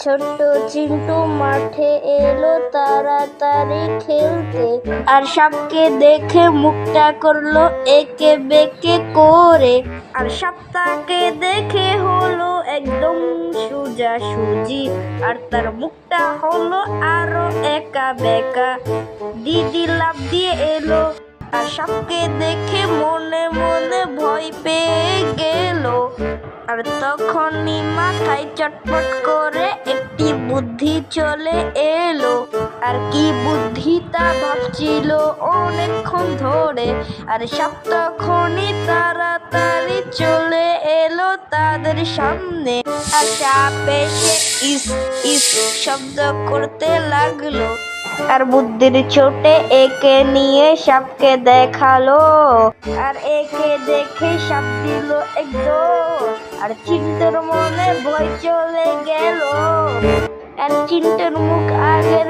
ছোট্ট চিন্টু মাঠে এলো তাড়াতাড়ি খেলতে, আর সাপকে দেখে মুখটা করলো একে বেঁকে করে। আর সাপটাকে দেখে হলো একদম সোজাসুজি, আর তার মুখটা হলো আরো একা বেঁকা। দিদি লাফ দিয়ে এলো, আর সাপকে দেখে মনে মনে ভয় পেয়ে গেল। আর তখনই মাথায় চটপট করে একটি বুদ্ধি চলে এলো। আর কি বুদ্ধি তা ভাবছিল অনেকক্ষণ ধরে। আর সাপ তখনই তাড়াতাড়ি চলে এলো তাদের সামনে। আর সাপ এসে ইস ইস শব্দ করতে লাগলো, আর বুদ্ধির চোটে একে নিয়ে সাপকে দেখালো। আর একে দেখে সাপ দিল একদম, আর চিন্টুর মনে ভয় চলে গেল। আর চিন্টুর মুখ আগের